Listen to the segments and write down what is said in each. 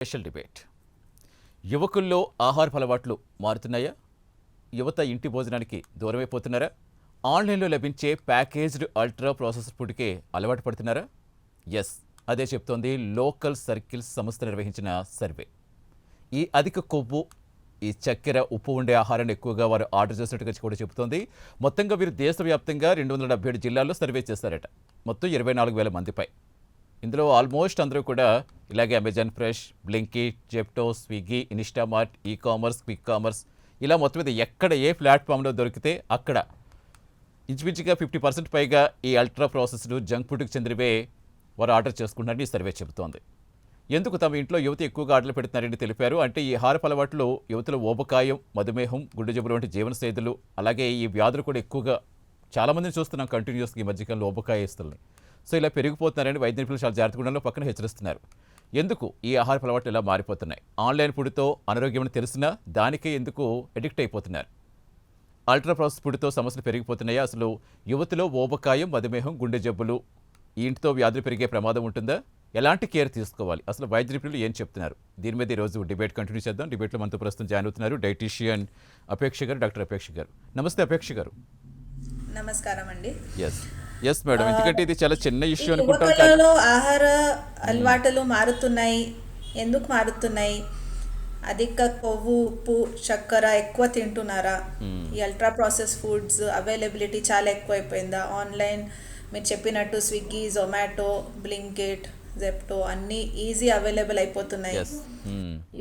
Special debate. యువకుల్లో ఆహారపు అలవాట్లు మారుతున్నాయా? యువత ఇంటి భోజనానికి దూరమైపోతున్నారా? ఆన్లైన్లో లభించే ప్యాకేజ్డ్ అల్ట్రా ప్రాసెస్డ్ ఫుడ్కే అలవాటు పడుతున్నారా? ఎస్, అదే చెప్తోంది లోకల్ సర్కిల్స్ సంస్థ నిర్వహించిన సర్వే. ఈ అధిక కొవ్వు, ఈ చక్కెర, ఉప్పు ఉండే ఆహారాన్ని ఎక్కువగా వారు ఆర్డర్ చేసినట్టుగా కూడా చెబుతోంది. మొత్తంగా వీరు దేశవ్యాప్తంగా 277 జిల్లాల్లో సర్వే చేశారట, మొత్తం 24,000 మందిపై. ఇందులో ఆల్మోస్ట్ అందరూ కూడా ఇలాగే Amazon fresh, Blinkit, Zepto, Swiggy, Instamart, e commerce, quick commerce, ఇలా మొత్తం మీద ఎక్కడ ఏ ప్లాట్ఫామ్లో దొరికితే అక్కడ ఇంచుమించుగా 50% పైగా ఈ అల్ట్రా ప్రాసెస్డ్ జంక్ ఫుడ్కి చెందినవే వారు ఆర్డర్ చేసుకుంటారని ఈ సర్వే చెబుతోంది. ఎందుకు తమ ఇంట్లో యువత ఎక్కువగా ఆర్డర్లు పెడుతున్నారని తెలిపారు. అంటే ఈ ఆహారపు అలవాట్లు యువతలో ఊబకాయం, మధుమేహం, గుండె జబ్బులు వంటి జీవనశైలులు, అలాగే ఈ వ్యాధులు కూడా ఎక్కువగా చాలామందిని చూస్తున్నాం కంటిన్యూస్గా ఈ మధ్యకాలంలో ఊబకాయస్తుల్ని. సో ఇలా పెరిగిపోతున్నారని వైద్య నిపుణులు చాలా జాగ్రత్తగా ఉండాలని పక్కన హెచ్చరిస్తున్నారు. ఎందుకు ఈ ఆహారపు అలవాట్లు ఇలా మారిపోతున్నాయి? ఆన్లైన్ ఫుడ్తో అనారోగ్యం అని తెలిసినా దానికే ఎందుకు ఎడిక్ట్ అయిపోతున్నారు? అల్ట్రా ప్రాసెస్ ఫుడ్తో సమస్యలు పెరిగిపోతున్నాయా? అసలు యువతలో ఊబకాయం, మధుమేహం, గుండె జబ్బులు, ఈ ఇంటితో వ్యాధులు పెరిగే ప్రమాదం ఉంటుందా? ఎలాంటి కేర్ తీసుకోవాలి? అసలు వైద్య నిపుణులు ఏం చెప్తున్నారు? దీని మీద ఈరోజు డిబేట్ కంటిన్యూ చేద్దాం. డిబేట్లో మనతో ప్రస్తుతం జాయిన్ అవుతున్నారు డైటీషియన్ అపేక్ష గారు, డాక్టర్ అపేక్ష గారు. నమస్తే అపేక్ష గారు. నమస్కారం అండి. ఎస్ మేడం, ఎందుకంటే ఇది చాలా చిన్న ఇష్యూ అనుకుంటాం. యువకులలో ఆహార అలవాట్లు మారుతున్నాయి. ఎందుకు మారుతున్నాయి? అధిక కొవ్వు, ఉప్పు, చక్కెర ఎక్కువ తింటున్నారా? ఈ అల్ట్రా ప్రాసెస్ ఫుడ్స్ అవైలబిలిటీ చాలా ఎక్కువైపోయిందా? ఆన్లైన్ మీరు చెప్పినట్టు స్విగ్గీ, జొమాటో, బ్లింకిట్, జెప్టో అన్నీ ఈజీ అవైలబుల్ అయిపోతున్నాయి.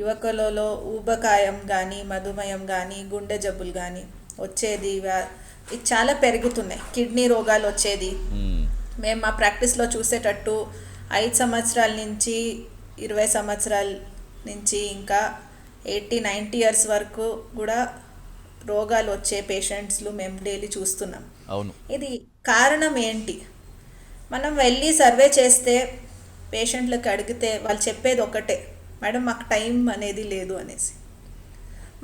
యువకులలో ఊబకాయం కానీ, మధుమేహం కానీ, గుండె జబ్బులు కానీ వచ్చేది ఇది చాలా పెరుగుతున్నాయి. కిడ్నీ రోగాలు వచ్చేది మేము మా ప్రాక్టీస్లో చూసేటట్టు 5 సంవత్సరాల నుంచి 20 సంవత్సరాల నుంచి ఇంకా 80-90 ఇయర్స్ వరకు కూడా రోగాలు వచ్చే పేషెంట్స్లు మేము డైలీ చూస్తున్నాం. అవును, ఇది కారణం ఏంటి? మనం వెళ్ళి సర్వే చేస్తే పేషెంట్లకు అడిగితే వాళ్ళు చెప్పేది ఒకటే, మేడం మాకు టైం అనేది లేదు అనేసి.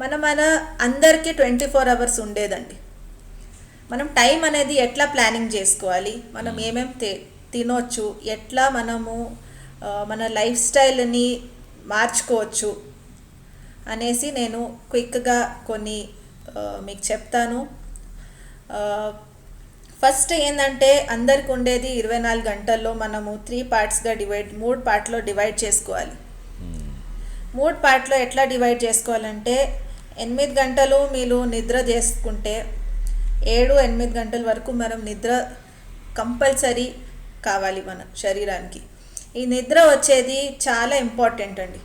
మన అందరికీ 24 అవర్స్ ఉండేదండి. మనం టైం అనేది ఎట్లా ప్లానింగ్ చేసుకోవాలి, మనం ఏమేమి తినొచ్చు, ఎట్లా మనము మన లైఫ్ స్టైల్ని మార్చుకోవచ్చు అనేసి నేను క్విక్గా కొన్ని మీకు చెప్తాను. ఫస్ట్ ఏంటంటే అందరికి ఉండేది 24 గంటల్లో మనము 3 పార్ట్స్గా 3 పార్ట్లో డివైడ్ చేసుకోవాలి. 3 పార్ట్లో ఎట్లా డివైడ్ చేసుకోవాలంటే 8 గంటలు మీరు నిద్ర చేసుకుంటే 7-8 గంటల వరకు మనం నిద్ర కంపల్సరీ కావాలి మన శరీరానికి. ఈ నిద్ర వచ్చేది చాలా ఇంపార్టెంట్ అండి.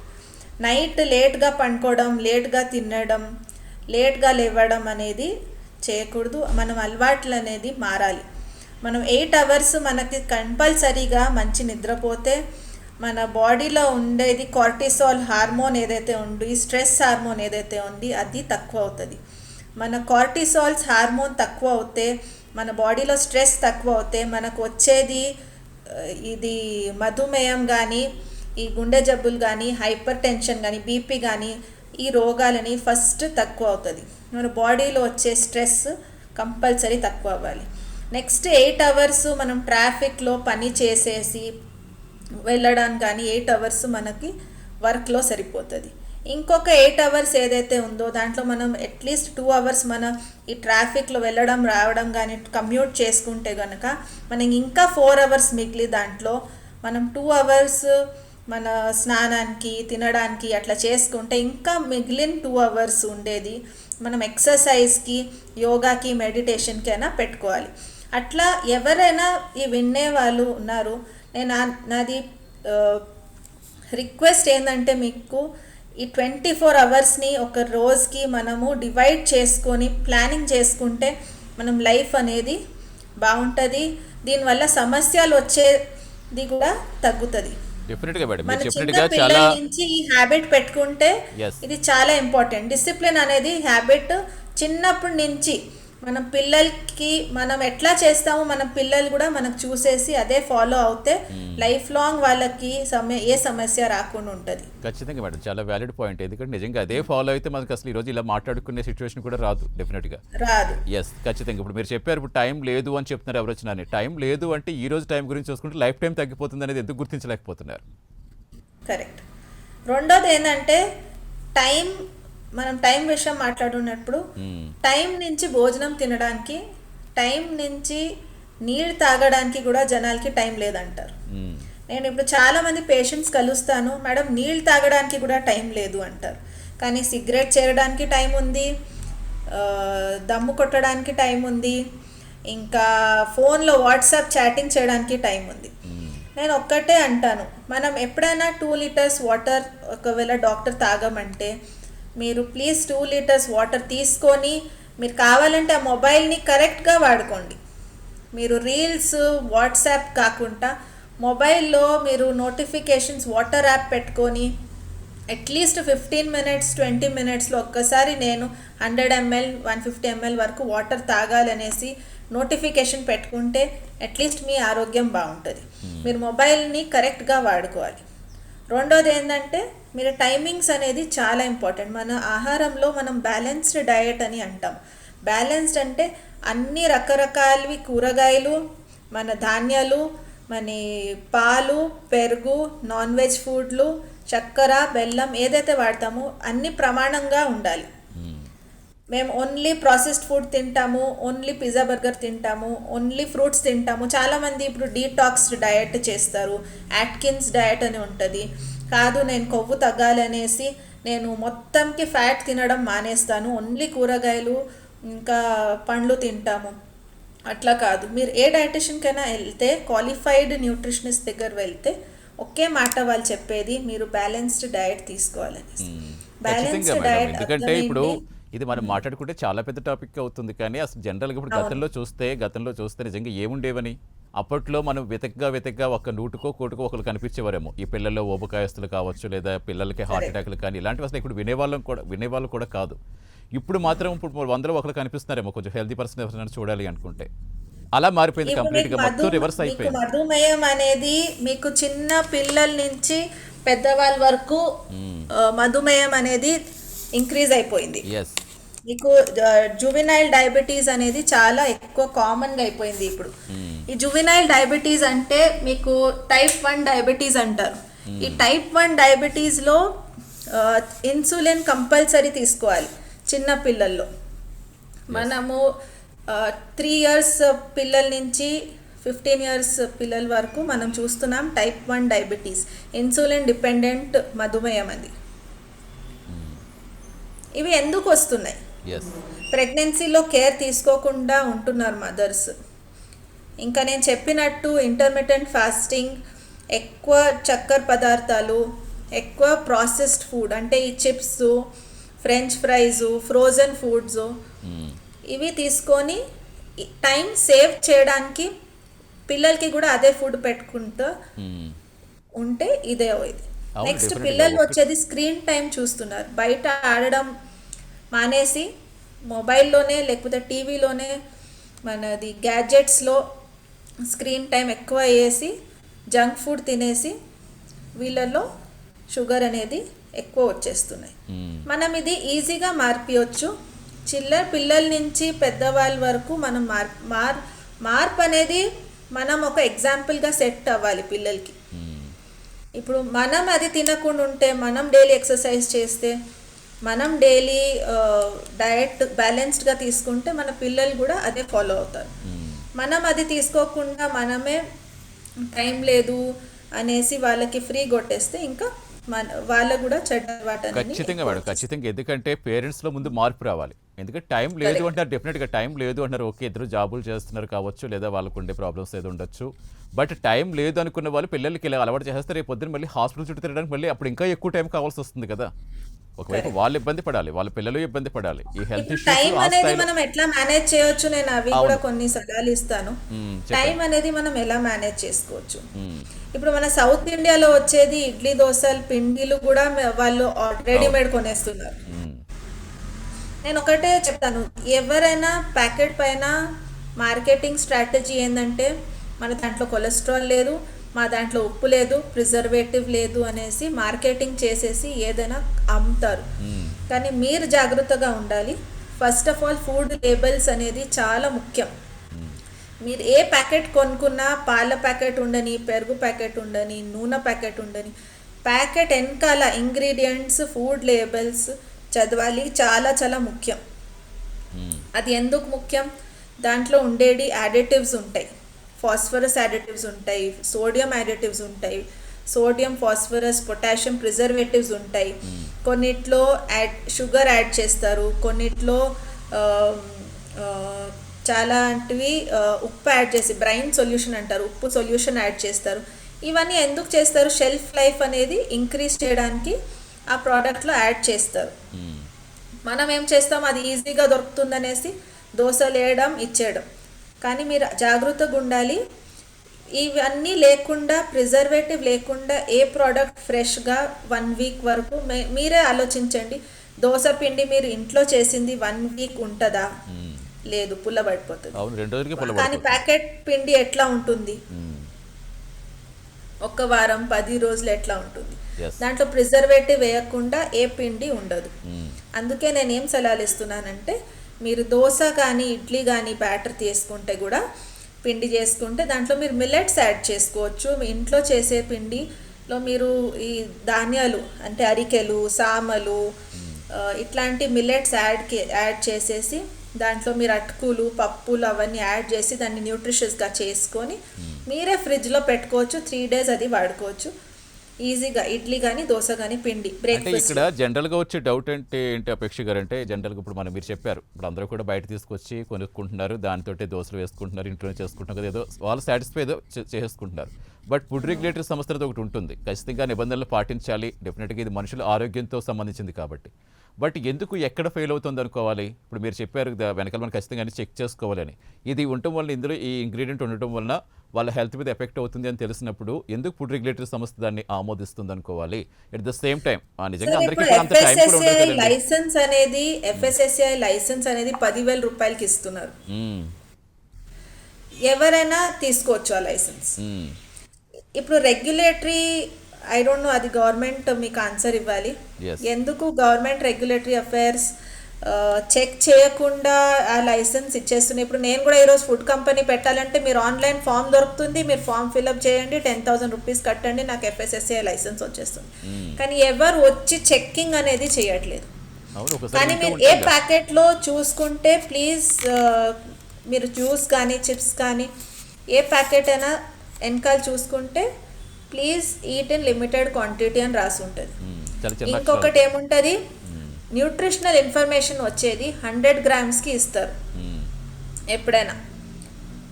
నైట్ లేట్గా పండుకోవడం, లేట్గా తినడం, లేట్గా లేవడం అనేది చేయకూడదు. మనం అలవాట్లు అనేది మారాలి. మనం 8 అవర్స్ మనకి కంపల్సరీగా మంచి నిద్రపోతే మన బాడీలో ఉండేది కార్టిసాల్ హార్మోన్ ఏదైతే ఉంది, స్ట్రెస్ హార్మోన్ ఏదైతే ఉంది, అది తక్కువ అవుతుంది. మన కార్టిసాల్స్ హార్మోన్ తక్కువ అవుతే, మన బాడీలో స్ట్రెస్ తక్కువ అవుతే మనకు వచ్చేది ఇది మధుమేహం కానీ, ఈ గుండె జబ్బులు కానీ, హైపర్ టెన్షన్ కానీ, బీపీ కానీ, ఈ రోగాలని ఫస్ట్ తక్కువ అవుతుంది. మన బాడీలో వచ్చే స్ట్రెస్ కంపల్సరీ తక్కువ అవ్వాలి. నెక్స్ట్ 8 అవర్స్ మనం ట్రాఫిక్లో పని చేసేసి వెళ్ళడానికి కానీ 8 అవర్స్ మనకి వర్క్లో సరిపోతుంది. ఇంకొక 8 అవర్స్ ఏదైతే ఉందో దాంట్లో మనం అట్లీస్ట్ 2 అవర్స్ మన ఈ ట్రాఫిక్లో వెళ్ళడం రావడం కానీ కమ్యూట్ చేసుకుంటే కనుక మనకి ఇంకా 4 అవర్స్ మిగిలి దాంట్లో మనం 2 అవర్స్ మన స్నానానికి, తినడానికి అట్లా చేసుకుంటే ఇంకా మిగిలిన 2 అవర్స్ ఉండేది మనం ఎక్సర్సైజ్కి, యోగాకి, మెడిటేషన్కి అయినా పెట్టుకోవాలి. అట్లా ఎవరైనా ఈ వినే వాళ్ళు ఉన్నారు, నేను నాది రిక్వెస్ట్ ఏంటంటే మీకు ఈ 24 అవర్స్ని ఒక రోజుకి మనము డివైడ్ చేసుకొని ప్లానింగ్ చేసుకుంటే మనం లైఫ్ అనేది బాగుంటుంది. దీనివల్ల సమస్యలు వచ్చేది కూడా తగ్గుతుంది. మన చిన్న పిల్లల నుంచి ఈ హ్యాబిట్ పెట్టుకుంటే ఇది చాలా ఇంపార్టెంట్. డిసిప్లిన్ అనేది హ్యాబిట్ చిన్నప్పటి నుంచి మనం పిల్లలకి మనం ఎట్లా చేస్తామో మన పిల్లలు కూడా మనకు చూసేసి అదే ఫాలో అవుతే లైఫ్ లాంగ్ వాళ్ళకి ఏ సమస్య రాకుండా ఉంటుంది. ఖచ్చితంగా మేడం, చాలా వ్యాలిడ్ పాయింట్. ఎందుకంటే నిజంగా అదే ఫాలో అయితే మనకు అసలు ఈరోజు ఇలా మాట్లాడుకునే సిచ్యువేషన్ కూడా రాదు, డెఫినెట్గా రాదు. ఎస్, ఖచ్చితంగా. ఇప్పుడు మీరు చెప్పారు, ఇప్పుడు టైం లేదు అని చెప్తున్నారు ఎవరు వచ్చినా. టైం లేదు అంటే ఈ రోజు టైం గురించి చూసుకుంటే లైఫ్ టైం తగ్గిపోతుంది అనేది ఎందుకు గుర్తించలేకపోతున్నారు? కరెక్ట్. రెండోది ఏంటంటే టైం, మనం టైం విషయం మాట్లాడున్నప్పుడు టైం నుంచి భోజనం తినడానికి, టైం నుంచి నీళ్ళు తాగడానికి కూడా జనాలకి టైం లేదంటారు. నేను ఇప్పుడు చాలామంది పేషెంట్స్ కలుస్తాను, మేడం నీళ్ళు తాగడానికి కూడా టైం లేదు అంటారు. కానీ సిగరెట్ చేరడానికి టైం ఉంది, దమ్ము కొట్టడానికి టైం ఉంది, ఇంకా ఫోన్లో వాట్సాప్ చాటింగ్ చేయడానికి టైం ఉంది. నేను ఒక్కటే అంటాను, మనం ఎప్పుడైనా 2 లీటర్స్ వాటర్ ఒకవేళ డాక్టర్ తాగమంటే మీరు ప్లీజ్ 2 లీటర్స్ వాటర్ తీసుకొని మీరు కావాలంటే ఆ మొబైల్ని కరెక్ట్గా వాడుకోండి. మీరు రీల్స్ వాట్సాప్ కాకుండా మొబైల్లో మీరు నోటిఫికేషన్స్ వాటర్ యాప్ పెట్టుకొని అట్లీస్ట్ 15 మినిట్స్ 20 మినిట్స్లో ఒక్కసారి నేను 100 ml 150 ml వరకు వాటర్ తాగాలనేసి నోటిఫికేషన్ పెట్టుకుంటే అట్లీస్ట్ మీ ఆరోగ్యం బాగుంటుంది. మీరు మొబైల్ని కరెక్ట్గా వాడుకోవాలి. రెండోది ఏంటంటే మీరు టైమింగ్స్ అనేది చాలా ఇంపార్టెంట్. మన ఆహారంలో మనం బ్యాలెన్స్డ్ డయట్ అని అంటాం. బ్యాలెన్స్డ్ అంటే అన్ని రకరకాలవి కూరగాయలు, మన ధాన్యాలు, మన పాలు, పెరుగు, నాన్ వెజ్ ఫుడ్లు, చక్కెర, బెల్లం ఏదైతే వాడతామో అన్ని ప్రమాణంగా ఉండాలి. మేము ఓన్లీ ప్రాసెస్డ్ ఫుడ్ తింటాము, ఓన్లీ పిజ్జా బర్గర్ తింటాము, ఓన్లీ ఫ్రూట్స్ తింటాము. చాలామంది ఇప్పుడు డీటాక్స్డ్ డయట్ చేస్తారు, యాట్కిన్స్ డయట్ అని ఉంటుంది. కాదు నేను కొవ్వు తగ్గాలనేసి నేను మొత్తంకి ఫ్యాట్ తినడం మానేస్తాను, ఓన్లీ కూరగాయలు ఇంకా పండ్లు తింటాము. అట్లా కాదు. మీరు ఏ డైటిషియన్కైనా వెళ్తే, క్వాలిఫైడ్ న్యూట్రిషనిస్ట్ దగ్గర వెళ్తే ఒకే మాట వాళ్ళు చెప్పేది మీరు బ్యాలెన్స్డ్ డయట్ తీసుకోవాలనేసి. ఖచ్చితంగా మేడం, ఎందుకంటే ఇప్పుడు ఇది మనం మాట్లాడుకుంటే చాలా పెద్ద టాపిక్ అవుతుంది. కానీ అసలు జనరల్గా ఇప్పుడు గతంలో చూస్తే నిజంగా ఏముండేవని, అప్పట్లో మనం వెతగ్గా ఒక నూటుకో కోటుకో ఒకరు కనిపించేవారేమో. ఈ పిల్లల్లో ఊబకాయస్తులు కావచ్చు, లేదా పిల్లలకి హార్ట్ అటాక్లు కానీ ఇలాంటివి అసలు ఇప్పుడు వినేవాళ్ళు కూడా కాదు. ఇప్పుడు మాత్రం ఇప్పుడు 100లో ఒకరు కనిపిస్తున్నారేమో కొంచెం హెల్తీ పర్సన్ ఎవరైనా చూడాలి అనుకుంటే. అలా మారిపోయింది కంప్లీట్గా, మొత్తం రివర్స్ అయిపోయింది. మధుమేహం అనేది మీకు చిన్న పిల్లల నుంచి పెద్దవాళ్ళ వరకు మధుమేహం అనేది ఇంక్రీజ్ అయిపోయింది. మీకు జువెనైల్ డయాబెటీస్ అనేది చాలా ఎక్కువ కామన్గా అయిపోయింది ఇప్పుడు. ఈ జువెనైల్ డయాబెటీస్ అంటే మీకు టైప్ 1 డయాబెటీస్ అంటారు. ఈ టైప్ 1 డయాబెటీస్లో ఇన్సులిన్ కంపల్సరీ తీసుకోవాలి చిన్న పిల్లల్లో. మనము 3 years పిల్లల నుంచి 15 years పిల్లల వరకు మనం చూస్తున్నాం టైప్ 1 డయాబెటీస్, ఇన్సులిన్ డిపెండెంట్ మధుమేహం అది. ఇవి ఎందుకు వస్తున్నాయి? ప్రెగ్నెన్సీలో కేర్ తీసుకోకుండా ఉంటున్నారు మదర్స్. ఇంకా నేను చెప్పినట్టు ఇంటర్మిటెంట్ ఫాస్టింగ్, ఎక్కువ చక్కెర పదార్థాలు, ఎక్కువ ప్రాసెస్డ్ ఫుడ్ అంటే ఈ chips, French fries, frozen foods ఇవి తీసుకొని టైం సేవ్ చేయడానికి పిల్లలకి కూడా అదే ఫుడ్ పెట్టుకుంటూ ఉంటే ఇదే ఇది. నెక్స్ట్ పిల్లలు వచ్చేది స్క్రీన్ టైం చూస్తున్నారు. బయట ఆడడం మానేసి మొబైల్లోనే లేకపోతే టీవీలోనే మనది గ్యాడ్జెట్స్లో స్క్రీన్ టైం ఎక్కువ వేసి జంక్ ఫుడ్ తినేసి వీళ్ళల్లో షుగర్ అనేది ఎక్కువ వచ్చేస్తున్నాయి. మనం ఇది ఈజీగా మార్పియొచ్చు. పిల్లల నుంచి పెద్దవాళ్ళ వరకు మనం మార్పు అనేది మనం ఒక ఎగ్జాంపుల్గా సెట్ అవ్వాలి పిల్లలకి. ఇప్పుడు మనం అది తినకుండా ఉంటే, మనం డైలీ ఎక్సర్సైజ్ చేస్తే, మనం డైలీ డయట్ బ్యాలెన్స్డ్గా తీసుకుంటే మన పిల్లలు కూడా అదే ఫాలో అవుతారు. మనం అది తీసుకోకుండా మనమే టైం లేదు అనేసి వాళ్ళకి ఫ్రీ కొట్టేస్తే ఇంకా వాళ్ళకు కూడా చెడ్డ అలవాటు. ఖచ్చితంగా మేడం, ఖచ్చితంగా. ఎందుకంటే పేరెంట్స్లో ముందు మార్పు రావాలి. ఎందుకంటే టైం లేదు అంటారు, డెఫినెట్గా టైం లేదు అంటారు. ఓకే, ఇద్దరు జాబులు చేస్తున్నారు కావచ్చు, లేదా వాళ్ళకు ఉండే ప్రాబ్లమ్స్ ఏదో ఉండొచ్చు. బట్ టైం లేదు అనుకున్న వాళ్ళు పిల్లలకి ఇలా అలవాటు చేస్తే రేపు పొద్దున్న మళ్ళీ హాస్పిటల్ చుట్టూ తిరగడానికి మళ్ళీ అప్పుడు ఇంకా ఎక్కువ టైం కావాల్సి వస్తుంది కదా. ఒకవైపు వాళ్ళు ఇబ్బంది పడాలి, వాళ్ళ పిల్లలు ఇబ్బంది పడాలి. ఈ హెల్త్ టైం అనేది మనం ఎట్లా మేనేజ్ చేయొచ్చు, నేను అవి కూడా కొన్ని సలహాలు ఇస్తాను. టైం అనేది మనం ఎలా మేనేజ్ చేసుకోవచ్చు. ఇప్పుడు మన సౌత్ ఇండియాలో వచ్చేది ఇడ్లీ దోశలు పిండిలు కూడా వాళ్ళు రెడీమేడ్ కొనేస్తున్నారు. నేను ఒకటే చెప్తాను, ఎవరైనా ప్యాకెట్ పైన మార్కెటింగ్ స్ట్రాటజీ ఏంటంటే మన దాంట్లో కొలెస్ట్రాల్ లేదు, మా దాంట్లో ఉప్పు లేదు, ప్రిజర్వేటివ్ లేదు అనేసి మార్కెటింగ్ చేసేసి ఏదైనా అమ్ముతారు. కానీ మీరు జాగ్రత్తగా ఉండాలి. First of all food labels అనేది చాలా ముఖ్యం. మీరు ఏ ప్యాకెట్ కొనుక్కున్నా, పాల ప్యాకెట్ ఉండని, పెరుగు ప్యాకెట్ ఉండని, నూనె ప్యాకెట్ ఉండని, ప్యాకెట్ వెనకాల ఇంగ్రీడియంట్స్ ఫుడ్ లేబుల్స్ చదవాలి, చాలా చాలా ముఖ్యం. అది ఎందుకు ముఖ్యం? దాంట్లో ఉండేది యాడిటివ్స్ ఉంటాయి, ఫాస్ఫరస్ యాడిటివ్స్ ఉంటాయి, సోడియం యాడిటివ్స్ ఉంటాయి, సోడియం ఫాస్ఫరస్ పొటాషియం ప్రిజర్వేటివ్స్ ఉంటాయి. కొన్నిట్లో షుగర్ యాడ్ చేస్తారు, కొన్నిట్లో చాలా అంటివి ఉప్పు యాడ్ చేసి బ్రైన్ సొల్యూషన్ అంటారు, ఉప్పు సొల్యూషన్ యాడ్ చేస్తారు. ఇవన్నీ ఎందుకు చేస్తారు? షెల్ఫ్ లైఫ్ అనేది ఇంక్రీజ్ చేయడానికి ఆ ప్రోడక్ట్లో యాడ్ చేస్తారు. మనం ఏం చేస్తాం, అది ఈజీగా దొరుకుతుందనేసి దోశలు వేయడం ఇచ్చేయడం. కానీ మీరు జాగ్రత్తగా ఉండాలి. ఇవన్నీ లేకుండా, ప్రిజర్వేటివ్ లేకుండా ఏ ప్రోడక్ట్ ఫ్రెష్గా 1 వీక్ వరకు మీరే ఆలోచించండి. దోశ పిండి మీరు ఇంట్లో చేసింది 1 వీక్ ఉంటుందా? లేదు, పుల్లబడిపోతుంది. కానీ ప్యాకెట్ పిండి ఎట్లా ఉంటుంది? 1 వారం 10 రోజులు ఎట్లా ఉంటుంది? దాంట్లో ప్రిజర్వేటివ్ వేయకుండా ఏ పిండి ఉండదు. అందుకే నేను ఏం సలహాలు ఇస్తున్నానంటే, మీరు దోశ కానీ ఇడ్లీ కానీ బ్యాటర్ తీసుకుంటే కూడా పిండి చేసుకుంటే దాంట్లో మీరు మిల్లెట్స్ యాడ్ చేసుకోవచ్చు. మీ ఇంట్లో చేసే పిండిలో మీరు ఈ ధాన్యాలు అంటే అరికెలు, సామలు, ఇట్లాంటి మిల్లెట్స్ యాడ్ చేసేసి దాంట్లో మీరు అటుకులు, పప్పులు అవన్నీ యాడ్ చేసి దాన్ని న్యూట్రిషియస్గా చేసుకొని మీరే ఫ్రిడ్జ్లో పెట్టుకోవచ్చు. 3 days అది వాడుకోవచ్చు ఈజీగా. ఇడ్లీ కానీ దోశ కానీ పిండి అంటే బ్రేక్ఫాస్ట్. ఇక్కడ జనరల్గా వచ్చే డౌట్ అంటే ఏంటి అపేక్ష గారు అంటే, జనరల్గా ఇప్పుడు మీరు చెప్పారు, ఇప్పుడు అందరూ కూడా బయట తీసుకొచ్చి కొనుక్కుంటున్నారు, దానితో దోశలు వేసుకుంటున్నారు, ఇంట్లోనే చేసుకుంటున్నారు కదా, ఏదో వాళ్ళు సాటిస్ఫై ఏదో చేసుకుంటున్నారు. బట్ ఫుడ్ రెగ్యులేటరీ సంస్థ అనేది ఒకటి ఉంటుంది, ఖచ్చితంగా నిబంధనలు పాటించాలి. డెఫినెట్గా ఇది మనుషుల ఆరోగ్యంతో సంబంధించింది కాబట్టి. బట్ ఎందుకు ఎక్కడ ఫెయిల్ అవుతుంది అనుకోవాలి? ఇప్పుడు మీరు చెప్పారు వెనకాల మనం ఖచ్చితంగా చెక్ చేసుకోవాలని. ఇది ఉండటం వల్ల, ఇందులో ఈ ఇంగ్రీడియంట్ ఉండటం వలన వాళ్ళ హెల్త్ మీద ఎఫెక్ట్ అవుతుంది అని తెలిసినప్పుడు ఎందుకు ఫుడ్ రెగ్యులేటరీ సంస్థ దాన్ని ఆమోదిస్తుంది అనుకోవాలి? ఎట్ ద సేమ్ టైం నిజంగా అందరికీ అంత టైం కూడా ఉండదు కదండి. లైసెన్స్ అనేది FSSAI లైసెన్స్ అనేది 10,000 రూపాయలకి ఇస్తున్నారు. ఎవరైనా తీసుకోవచ్చు ఆ లైసెన్స్. ఇప్పుడు రెగ్యులేటరీ ఐ డోంట్ నో, అది గవర్నమెంట్ మీకు ఆన్సర్ ఇవ్వాలి. ఎందుకు గవర్నమెంట్ రెగ్యులేటరీ అఫైర్స్ చెక్ చేయకుండా ఆ లైసెన్స్ ఇచ్చేస్తున్నాయి? ఇప్పుడు నేను కూడా ఈరోజు ఫుడ్ కంపెనీ పెట్టాలంటే మీరు ఆన్లైన్ ఫామ్ దొరుకుతుంది, మీరు ఫామ్ ఫిల్అప్ చేయండి, 10,000 రూపీస్ కట్టండి, నాకు FSSAI లైసెన్స్ వచ్చేస్తుంది. కానీ ఎవరు వచ్చి చెక్కింగ్ అనేది చేయట్లేదు. కానీ మీరు ఏ ప్యాకెట్లో చూసుకుంటే ప్లీజ్, మీరు జ్యూస్ కానీ చిప్స్ కానీ ఏ ప్యాకెట్ అయినా వెనకాల చూసుకుంటే please eat in limited quantity అని రాసి ఉంటుంది. ఇంకొకటి ఏముంటుంది, న్యూట్రిషనల్ ఇన్ఫర్మేషన్ వచ్చేది 100 grams ఇస్తారు ఎప్పుడైనా,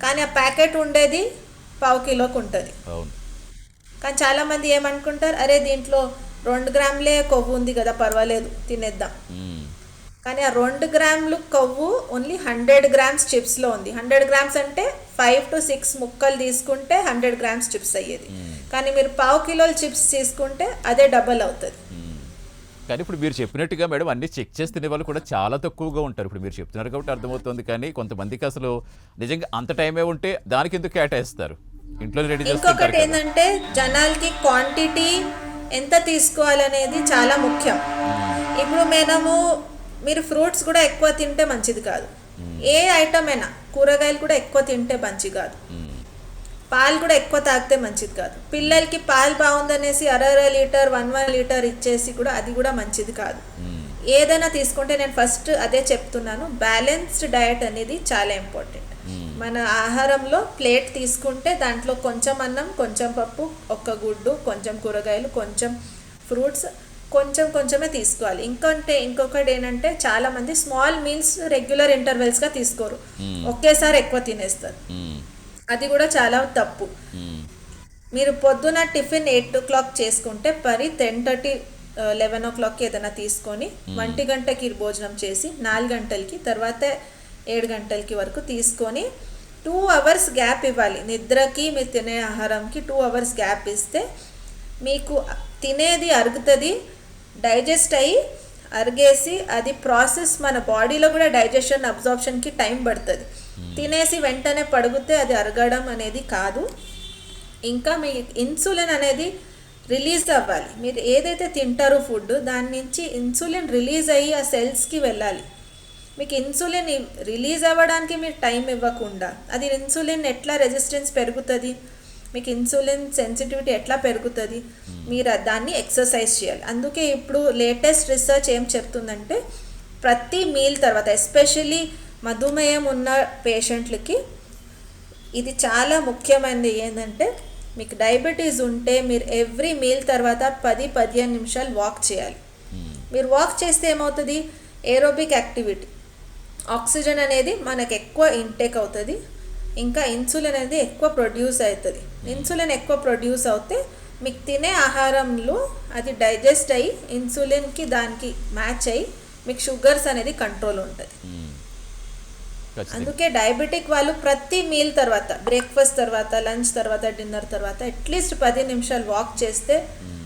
కానీ ఆ ప్యాకెట్ ఉండేది 1/4 కిలోకి ఉంటుంది. కానీ చాలామంది ఏమనుకుంటారు, అరే దీంట్లో 2 grams కొవ్వు ఉంది కదా, పర్వాలేదు తినేద్దాం. కానీ ఆ 2 grams కొవ్వు ఓన్లీ 100 grams చిప్స్లో ఉంది. 100 grams అంటే 5 to 6 ముక్కలు తీసుకుంటే 100 grams చిప్స్ అయ్యేది. కానీ మీరు 1/4 కిలోల చిప్స్ తీసుకుంటే అదే డబల్ అవుతుంది. కానీ ఇప్పుడు మీరు చెప్పినట్టుగా మేడం అన్ని చెక్ చేసి తినే వాళ్ళు కూడా చాలా తక్కువగా ఉంటారు. ఇప్పుడు మీరు చెప్తున్నారు కాబట్టి అర్థమవుతుంది. కానీ కొంతమందికి అసలు నిజంగా అంత టైమే ఉంటే దానికి ఎందుకు కేటాయిస్తారు? ఇంట్లో రెడీ చేసుకుంటారు. ఇంకొకటి ఏంటంటే, జనాలకి క్వాంటిటీ ఎంత తీసుకోవాలనేది చాలా ముఖ్యం. ఇప్పుడు మీరు ఫ్రూట్స్ కూడా ఎక్కువ తింటే మంచిది కాదు. ఏ ఐటమ్ అయినా, కూరగాయలు కూడా ఎక్కువ తింటే మంచిది కాదు. పాలు కూడా ఎక్కువ తాగితే మంచిది కాదు. పిల్లలకి పాలు బాగుందనేసి 1/2 లీటర్ 1 లీటర్ ఇచ్చేసి కూడా అది కూడా మంచిది కాదు. ఏదైనా తీసుకుంటే నేను ఫస్ట్ అదే చెప్తున్నాను, బ్యాలెన్స్డ్ డయట్ అనేది చాలా ఇంపార్టెంట్. మన ఆహారంలో ప్లేట్ తీసుకుంటే దాంట్లో కొంచెం అన్నం, కొంచెం పప్పు, 1 గుడ్డు, కొంచెం కూరగాయలు, కొంచెం ఫ్రూట్స్, కొంచెమే తీసుకోవాలి. ఇంకొకటి ఏంటంటే, చాలామంది స్మాల్ మీల్స్ రెగ్యులర్ ఇంటర్వెల్స్గా తీసుకోరు, ఒకేసారి ఎక్కువ తినేస్తారు. అది కూడా చాలా తప్పు. మీరు పొద్దున టిఫిన్ 8 o'clock చేసుకుంటే 10:30 11 o'clock ఏదైనా తీసుకొని 1 గంటకి భోజనం చేసి 4 గంటలకి తర్వాత 7 గంటలకి వరకు తీసుకొని 2 hours గ్యాప్ ఇవ్వాలి. నిద్రకి మీరు తినే ఆహారంకి 2 hours గ్యాప్ ఇస్తే మీకు తినేది అరుగుతుంది, డైజెస్ట్ అయ్యి అరిగేసి అది ప్రాసెస్ మన బాడీలో కూడా డైజెషన్ అబ్జార్ప్షన్కి టైం పడుతుంది. తినేసి వెంటనే పడిగితే అది అరగడం అనేది కాదు. ఇంకా మీ ఇన్సులిన్ అనేది రిలీజ్ అవ్వాలి. మీరు ఏదైతే తింటారో ఫుడ్, దాని నుంచి ఇన్సులిన్ రిలీజ్ అయ్యి ఆ సెల్స్కి వెళ్ళాలి. మీకు ఇన్సులిన్ రిలీజ్ అవ్వడానికి మీరు టైం ఇవ్వకుండా అది ఇన్సులిన్ ఎట్లా రెసిస్టెన్స్ పెరుగుతుంది? మీకు ఇన్సులిన్ సెన్సిటివిటీ ఎట్లా పెరుగుతుంది, మీరు దాన్ని ఎక్సర్సైజ్ చేయాలి. అందుకే ఇప్పుడు లేటెస్ట్ రీసెర్చ్ ఏం చెప్తుందంటే ప్రతి మీల్ తర్వాత ఎస్పెషల్లీ మధుమేహం ఉన్న పేషెంట్లకి ఇది చాలా ముఖ్యమైనది. ఏంటంటే మీకు డయాబెటీస్ ఉంటే మీరు ఎవ్రీ మీల్ తర్వాత 10-15 నిమిషాలు వాక్ చేయాలి. మీరు వాక్ చేస్తే ఏమవుతుంది, ఏరోబిక్ యాక్టివిటీ, ఆక్సిజన్ అనేది మనకు ఎక్కువ ఇంటేక్ అవుతుంది, ఇంకా ఇన్సులిన్ అనేది ఎక్కువ ప్రొడ్యూస్ అవుతుంది. ఇన్సులిన్ ఎక్కువ ప్రొడ్యూస్ అవుతే మీకు తినే ఆహారంలో అది డైజెస్ట్ అయ్యి ఇన్సులిన్కి దానికి మ్యాచ్ అయ్యి మీకు షుగర్స్ అనేది కంట్రోల్ ఉంటుంది. అందుకే డయాబెటిక్ వాళ్ళు ప్రతి మీల్ తర్వాత, బ్రేక్ఫాస్ట్ తర్వాత, లంచ్ తర్వాత, డిన్నర్ తర్వాత అట్లీస్ట్ 10 నిమిషాలు వాక్ చేస్తే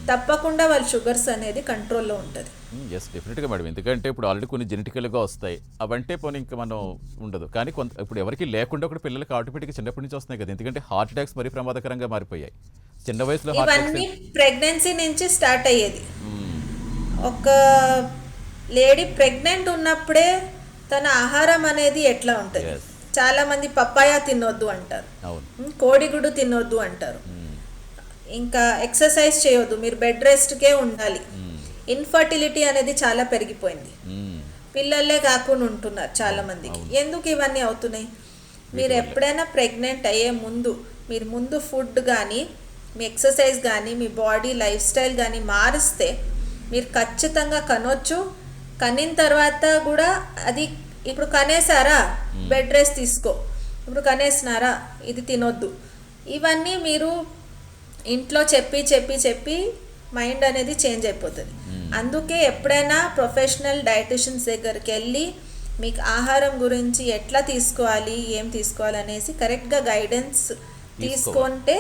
తప్పకుండా వాళ్ళ షుగర్స్ అనేది కంట్రోల్లో ఉంటుంది. ఎస్, డెఫినెట్గా మేడం. ఎందుకంటే ఇప్పుడు ఆల్రెడీ కొన్ని జెనెటికల్గా వస్తాయి, అవంటే పోనీ ఇంకా మనం ఉండదు. కానీ ఇప్పుడు ఎవరికి లేకుండా కూడా పిల్లలకి ఆటోమేటిక్గా చిన్నప్పటి నుంచి వస్తున్నాయి కదా. ఎందుకంటే హార్ట్ అటాక్స్ మరీ ప్రమాదకరంగా మారిపోయాయి చిన్న వయసులో. ఇవన్నీ ప్రెగ్నెన్సీ నుంచి స్టార్ట్ అయ్యేది. ఒక లేడీ ప్రెగ్నెంట్ ఉన్నప్పుడే తన ఆహారం అనేది ఎట్లా ఉంటుంది, చాలా మంది పప్పాయ తినొద్దు అంటారు, కోడిగుడ్డు తినొద్దు అంటారు, ఇంకా ఎక్సర్సైజ్ చేయొద్దు, మీరు బెడ్ రెస్ట్కే ఉండాలి. ఇన్ఫర్టిలిటీ అనేది చాలా పెరిగిపోయింది, పిల్లలే కాకుండా ఉంటున్నారు చాలా మందికి. ఎందుకు ఇవన్నీ అవుతున్నాయి? మీరు ఎప్పుడైనా ప్రెగ్నెంట్ అయ్యే ముందు మీరు ముందు ఫుడ్ కానీ మీ ఎక్సర్సైజ్ కానీ మీ బాడీ లైఫ్ స్టైల్ కానీ మారిస్తే మీరు ఖచ్చితంగా కనొచ్చు. కనిన తర్వాత కూడా అది ఇప్పుడు కనేసారా బెడ్ రెస్ట్ తీసుకో, ఇప్పుడు కనేసినారా ఇది తినొద్దు, ఇవన్నీ మీరు ఇంట్లో చెప్పి చెప్పి చెప్పి మైండ్ అనేది చేంజ్ అయిపోతుంది. అందుకే ఎప్పుడైనా ప్రొఫెషనల్ డైటిషియన్స్ దగ్గరికి వెళ్ళి మీకు ఆహారం గురించి ఎట్లా తీసుకోవాలి, ఏం తీసుకోవాలి అనేసి కరెక్ట్గా గైడెన్స్ తీసుకుంటే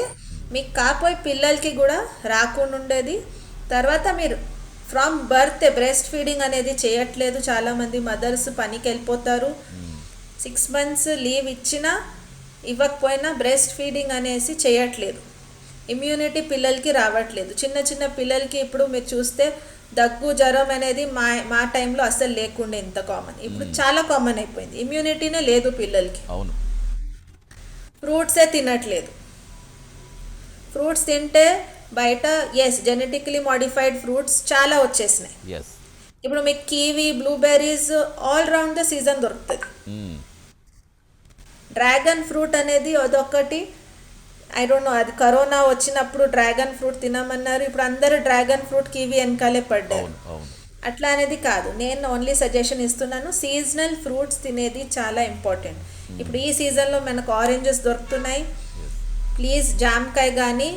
మీకు కాపోయి పిల్లలకి కూడా రాకుండా ఉండేది. తర్వాత మీరు ఫ్రమ్ బర్త్ బ్రెస్ట్ ఫీడింగ్ అనేది చేయట్లేదు, చాలామంది మదర్స్ పనికి వెళ్ళిపోతారు, 6 months లీవ్ ఇచ్చినా ఇవ్వకపోయినా బ్రెస్ట్ ఫీడింగ్ అనేసి చేయట్లేదు. ఇమ్యూనిటీ పిల్లలకి రావట్లేదు. చిన్న చిన్న పిల్లలకి ఇప్పుడు మీరు చూస్తే దగ్గు జ్వరం అనేది మా టైంలో అసలు లేకుండే ఇంత కామన్, ఇప్పుడు చాలా కామన్ అయిపోయింది. ఇమ్యూనిటీనే లేదు పిల్లలకి. అవును. ఫ్రూట్సే తినట్లేదు. ఫ్రూట్స్ తింటే బయట జెనెటికలీ మోడిఫైడ్ ఫ్రూట్స్ చాలా వచ్చేసినాయి. ఇప్పుడు మీకు kiwi, blueberries all round the season దొరుకుతుంది. డ్రాగన్ ఫ్రూట్ అనేది అదొకటి, ఐ డోంట్ నో, అది కరోనా వచ్చినప్పుడు డ్రాగన్ ఫ్రూట్ తినమన్నారు, ఇప్పుడు అందరూ డ్రాగన్ ఫ్రూట్ కివీ వెనకాలే పడ్డారు. అట్లా అనేది కాదు, నేను ఓన్లీ సజెషన్ ఇస్తున్నాను, సీజనల్ ఫ్రూట్స్ తినేది చాలా ఇంపార్టెంట్. ఇప్పుడు ఈ సీజన్లో మనకు ఆరెంజెస్ దొరుకుతున్నాయి, ప్లీజ్ జామకాయ కానీ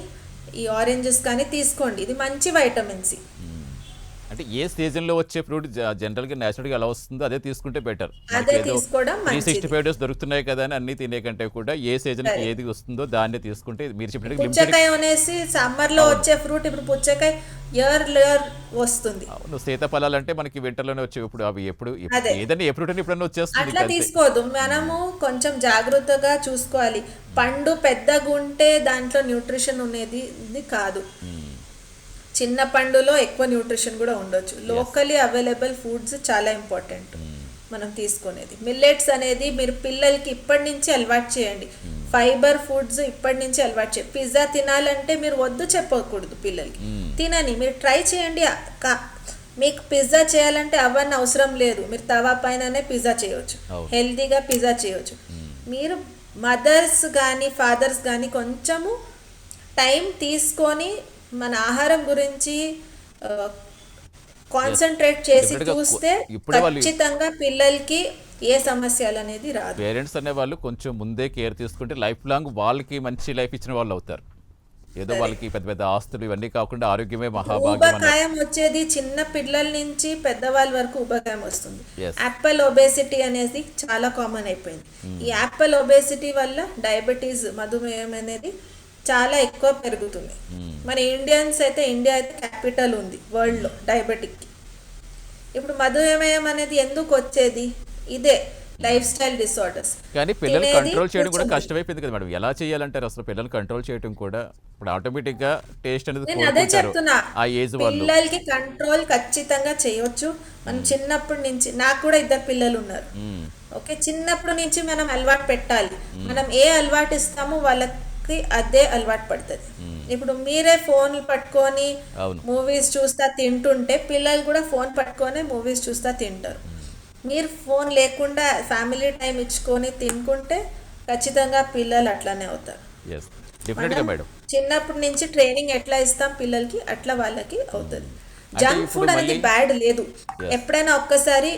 ఈ ఆరెంజెస్ కానీ తీసుకోండి, ఇది మంచి వైటమిన్ సి. అంటే ఏ సీజన్లో వచ్చే ఫ్రూట్ జనరల్గా నేచురల్గా ఎలా వస్తుందో అదే తీసుకుంటే బెటర్. అదే తీసుకోవడం మంచిది. 365 days దొరుకుతున్నాయి కదా అని అన్ని తినే కంటే కూడా ఏ సీజన్కి ఏది వస్తుందో దాన్ని తీసుకుంటే మీరు చెప్పినట్టు. పుచ్చకాయ అనేసి సమ్మర్లో వచ్చే ఫ్రూట్, ఇప్పుడు పుచ్చకాయ ఇయర్ వస్తుంది. అవును, సీతాఫలాలు అంటే మనకి వింటర్లోనే వచ్చే, ఇప్పుడు అవి ఎప్పుడు ఏదైనా ఎప్పుడు ఎప్పుడన్నా వచ్చేస్తుంది. అట్లా తీసుకోవద్దు, మనము కొంచెం జాగ్రత్తగా చూసుకోవాలి. పండు పెద్దగా ఉంటే దాంట్లో న్యూట్రిషన్ ఉండేది కాదు, చిన్న పండులో ఎక్కువ న్యూట్రిషన్ కూడా ఉండొచ్చు. లోకలీ అవైలబుల్ ఫుడ్స్ చాలా ఇంపార్టెంట్ మనం తీసుకునేది. మిల్లెట్స్ అనేది మీరు పిల్లలకి ఇప్పటి నుంచి అలవాటు చేయండి. ఫైబర్ ఫుడ్స్ ఇప్పటి నుంచి అలవాటు చేయండి. పిజ్జా తినాలంటే మీరు వద్దు చెప్పకూడదు పిల్లలకి, తినని మీరు ట్రై చేయండి. మీకు పిజ్జా చేయాలంటే అవన్నీ అవసరం లేదు, మీరు తవా పైననే పిజ్జా చేయవచ్చు, హెల్తీగా పిజ్జా చేయవచ్చు. మీరు మదర్స్ కానీ ఫాదర్స్ కానీ కొంచెము టైం తీసుకొని మన ఆహారం గురించి కాన్సన్ట్రేట్ చేసి చూస్తే ఖచ్చితంగా పిల్లలకి ఏ సమస్యలు అనేది రాదు. పేరెంట్స్ అనే వాళ్ళు కొంచెం ముందే కేర్ తీసుకుంటే లైఫ్ లాంగ్ వాళ్ళకి మంచి లైఫ్ ఇచ్చిన వాళ్ళు అవుతారు. ఏదో వాళ్ళకి పెద్ద పెద్ద ఆస్తులు ఇవన్నీ కాకుండా ఆరోగ్యమే మహాభాగ్యం. ఊబకాయం వచ్చేది చిన్న పిల్లల నుంచి పెద్దవాళ్ళ వరకు ఊబకాయం వస్తుంది. యాపిల్ ఒబేసిటీ అనేది చాలా కామన్ అయిపోయింది. ఈ యాపిల్ ఒబేసిటీ వల్ల డయాబెటీస్, మధుమేహం అనేది చాలా ఎక్కువ పెరుగుతుంది. మన ఇండియన్స్ అయితే, ఇండియా అయితే క్యాపిటల్ ఉంది వరల్డ్లో డయాబెటిక్కి. ఇప్పుడు మధుమేహం అనేది ఎందుకు వచ్చేది? ఇదే లైఫ్ స్టైల్ డిసార్డర్స్. కానీ పిల్లలు కంట్రోల్ చేయడం కూడా కష్టమైపోయింది కదా మేడం. ఎలా చేయాలంటారు అసలు పిల్లలు కంట్రోల్ చేయడం కూడా? ఇప్పుడు ఆటోమేటిక్ గా టేస్ట్ అనేది నేను అదే చెప్తున్నా, ఆ ఏజ్ వాళ్ళు పిల్లలకి కంట్రోల్ ఖచ్చితంగా చేయొచ్చు. మనం చిన్నప్పటి నుంచి, నాకు కూడా 2 పిల్లలు ఉన్నారు. ఓకే, చిన్నప్పటి నుంచి మనం అలవాటు పెట్టాలి. మనం ఏ అలవాటు ఇస్తామో వాళ్ళకి కి అదే అలవాటు పడుతుంది. ఇప్పుడు మీరే ఫోన్లు పట్టుకొని అవును. మూవీస్ చూస్తా తింటుంటే పిల్లలు కూడా ఫోన్ పట్టుకొని మూవీస్ చూస్తా తింటారు. మీరు ఫోన్ లేకుండా ఫ్యామిలీ టైం ఇచ్చుకొని తినుకుంటే ఖచ్చితంగా పిల్లలు అట్లానే అవుతారు. ఎస్, డెఫినెట్గా మనం మేడం. చిన్నప్పటి నుంచి ట్రైనింగ్ ఎట్లా ఇస్తాం పిల్లలకి అట్లా వాళ్ళకి అవుతుంది. అంటే జంక్ ఇప్పుడు ఫుడ్ అనేది మళ్ళీ బ్యాడ్ లేదు. Yes. ఎప్పుడైనా ఒక్కసారి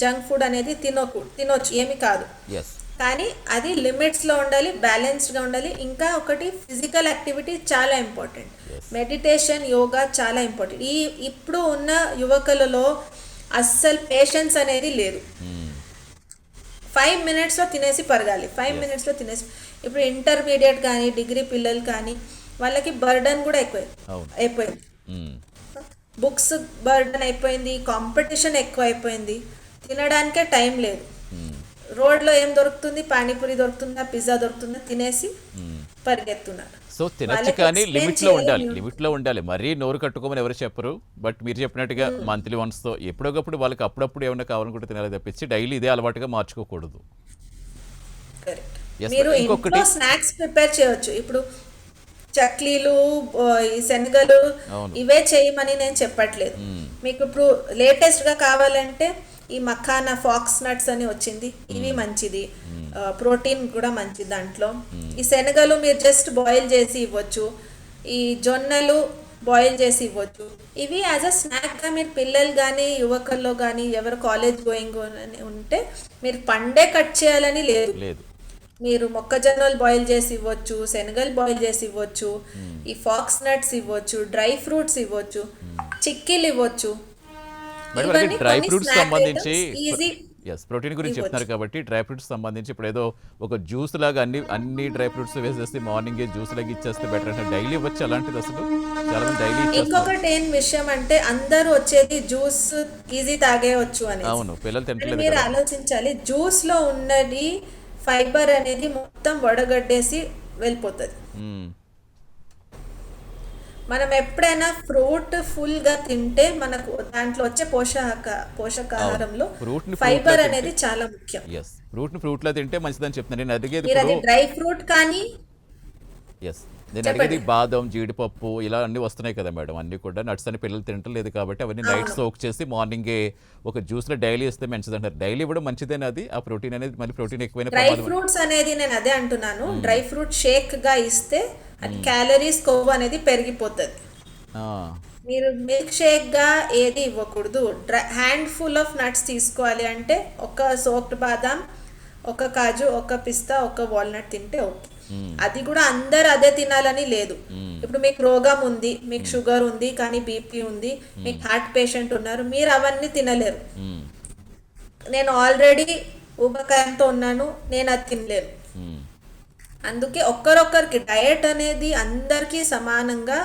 జంక్ ఫుడ్ అనేది తినొచ్చు, ఏమి కాదు. ఎస్. కానీ అది లిమిట్స్లో ఉండాలి, బ్యాలెన్స్డ్గా ఉండాలి. ఇంకా ఒకటి ఫిజికల్ యాక్టివిటీ చాలా ఇంపార్టెంట్. Yes. మెడిటేషన్, యోగా చాలా ఇంపార్టెంట్. ఇప్పుడు ఉన్న యువకులలో అస్సలు పేషెన్స్ అనేది లేదు. 5 మినిట్స్లో తినేసి పరగాలి, 5 Yes. మినిట్స్లో తినేసి. ఇప్పుడు ఇంటర్మీడియట్ కానీ డిగ్రీ పిల్లలు కానీ వాళ్ళకి బర్డన్ కూడా అవును. అయిపోయింది. బుక్స్ బర్డన్ అయిపోయింది, కాంపిటీషన్ ఎక్కువ అయిపోయింది, తినడానికే టైం లేదు. రోడ్లో ఏం దొరుకుతుంది, పానీపూరి దొరుకుతుందా, పిజ్జా దొరుకుతుందా, తినేసి పరిగెత్తున్నారు. సో తినచ్చు, వాళ్ళకి కానీ explain లిమిట్లో చేయాలి ఉండాలి, మీరు. లిమిట్లో ఉండాలి. మరీ నోరు కట్టుకోమని ఎవరు చెప్పరు. బట్ మీరు చెప్పినట్టుగా మంత్లీ వన్స్తో ఎప్పుడొకప్పుడు వాళ్ళకి అప్పుడప్పుడు ఏమైనా కావాలనుకుంటే తినాలి తప్పించి డైలీ ఇదే అలవాటుగా మార్చుకోకూడదు. Correct. Yes, మీరు ma'am. ఇంకొకటి- ఇంట్లో స్నాక్స్ ప్రిపేర్ చేయొచ్చు. ఇప్పుడు చక్లీలు, ఈ శనగలు అవును. ఇవే చేయమని నేను చెప్పట్లేదు. మీకు ఇప్పుడు లేటెస్ట్గా కావాలంటే ఈ మఖానా, ఫాక్స్ నట్స్ అని వచ్చింది, ఇవి మంచిది. ప్రోటీన్ కూడా మంచిది దాంట్లో. ఈ శనగలు మీరు జస్ట్ బాయిల్ చేసి ఇవ్వచ్చు, ఈ జొన్నలు బాయిల్ చేసి ఇవ్వచ్చు. ఇవి యాజ్ అ స్నాక్గా మీరు పిల్లలు కానీ యువకుల్లో కానీ ఎవరు కాలేజ్ గోయింగ్ అని ఉంటే మీరు పండే కట్ చేయాలని లేదు. లేదు. మీరు మొక్కజొన్నలు బాయిల్ చేసి ఇవ్వచ్చు, శనగలు బాయిల్ చేసి ఇవ్వచ్చు, ఈ ఫాక్స్ నట్స్ ఇవ్వచ్చు, డ్రై ఫ్రూట్స్ ఇవ్వచ్చు, చిక్కీలు ఇవ్వచ్చు. మేడం ఇవన్నీ మనకి డ్రై కొన్ని ఫ్రూట్స్ snack సంబంధించి items easy ఎస్, ప్రోటీన్ గురించి ఇవ్వచ్చు. చెప్తున్నారు కాబట్టి డ్రై ఫ్రూట్స్ సంబంధించి ఇప్పుడు ఏదో ఒక జ్యూస్ లాగా అన్ని డ్రై ఫ్రూట్స్ వేసేస్తే మార్నింగ్ జ్యూస్ లాగా ఇచ్చేస్తే బెటర్ అంటే డైలీ ఇవ్వచ్చు అలాంటిది. అసలు చాలా మంది డైలీ ఇచ్చేస్తారు. ఇంకొకటి ఏం విషయం అంటే అందరూ వచ్చేది జ్యూస్ ఈజీ తాగేయచ్చు అని. అవును, పిల్లలు తింటలేదు మీరు కదా. ఆలోచించాలి, జ్యూస్ లో ఉన్నది ఫైబర్ అనేది మొత్తం వడగడ్డేసి వెళ్ళిపోతుంది. మ్మ్. మనం ఎప్పుడైనా ఫ్రూట్ ఫుల్ గా తింటే మనకు దాంట్లో వచ్చే పోషకాహారంలో ఫ్రూట్ ని ఫైబర్ ఫ్రూట్ లా అనేది తింటే చాలా ముఖ్యం. ఎస్, ఫ్రూట్ ని ఫ్రూట్ లా తింటే మంచిదని చెప్తున్నాను. నేను అడిగేది మీరు అది ఇప్పుడు డ్రై ఫ్రూట్ కానీ ఎస్, నేను చెప్పండి. అడిగేది బాదం, జీడిపప్పు ఇలా అన్ని వస్తున్నాయి కదా మేడం, అన్ని కూడా నట్స్ అని పిల్లలు తింటలేదు కాబట్టి అవన్నీ నైట్ అవును. సోక్ చేసి మార్నింగే ఒక జ్యూస్లో డైలీ ఇస్తే మంచిది అంటారు. డైలీ ఇవ్వడం మంచిదేనా అది? ఆ ప్రోటీన్ అనేది మళ్ళీ ప్రోటీన్ ఎక్కువైన డ్రై ప్రమాదం. ఫ్రూట్స్ అనేది నేను అదే అంటున్నాను, డ్రై ఫ్రూట్ షేక్ గా ఇస్తే అది క్యాలరీస్ కొవ్వు అనేది పెరిగిపోతుంది. ఆ, మీరు మిల్క్ షేక్ గా ఏది ఇవ్వకూడదు. హ్యాండ్ ఫుల్ ఆఫ్ నట్స్ తీసుకోవాలి. అంటే ఒక సోక్డ్ బాదాం, ఒక కాజు, ఒక పిస్తా, ఒక వాల్నట్ తింటే ఓకే. అది కూడా అందరు అదే తినాలని లేదు. ఇప్పుడు మీకు రోగం ఉంది, మీకు షుగర్ ఉంది, కానీ బీపీ ఉంది, మీకు హార్ట్ పేషెంట్ ఉన్నారు, మీరు అవన్నీ తినలేరు. మ్మ్. నేను ఆల్రెడీ ఊబకాయంతో ఉన్నాను, నేను అది తినలేను. మ్మ్. అందుకే ఒక్కరొక్కరికి డయట్ అనేది అందరికీ సమానంగా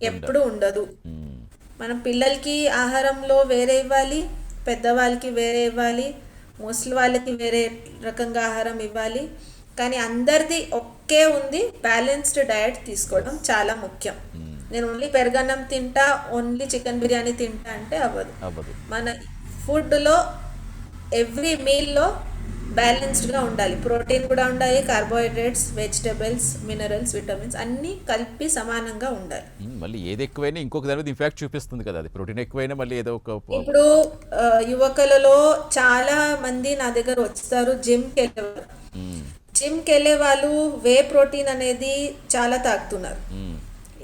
ఎప్పుడు ఉండదు. మ్మ్. మనం పిల్లలకి ఆహారంలో వేరే ఇవ్వాలి, పెద్దవాళ్ళకి వేరే ఇవ్వాలి, ముసలి వాళ్ళకి వేరే రకంగా ఆహారం ఇవ్వాలి. కానీ అందరిది ఒకే ఉంది, బ్యాలెన్స్డ్ డయట్ తీసుకోవడం చాలా ముఖ్యం. నేను ఓన్లీ పెరగన్నం తింటా, ఓన్లీ చికెన్ బిర్యానీ తింటా అంటే అవ్వదు. అవ్వదు. మన ఫుడ్లో ఎవ్రీ మీల్లో బ్యాలెన్స్డ్గా ఉండాలి. ప్రోటీన్ కూడా ఉండాలి, కార్బోహైడ్రేట్స్, వెజిటబుల్స్, మినరల్స్, విటమిన్స్ అన్నీ కలిపి సమానంగా ఉండాలి. మళ్ళీ ఏది ఎక్కువైనా ఇంకొక దాని మీద ఇంపాక్ట్ చూపిస్తుంది కదా. అది ప్రోటీన్ ఎక్కువైనా మళ్ళీ ఏదో ఒక ఇప్పుడు యువకులలో చాలా మంది నా దగ్గర వస్తారు జిమ్కి వెళ్ళేవారు. జిమ్కి వెళ్ళే వాళ్ళు వే ప్రోటీన్ అనేది చాలా తాగుతున్నారు.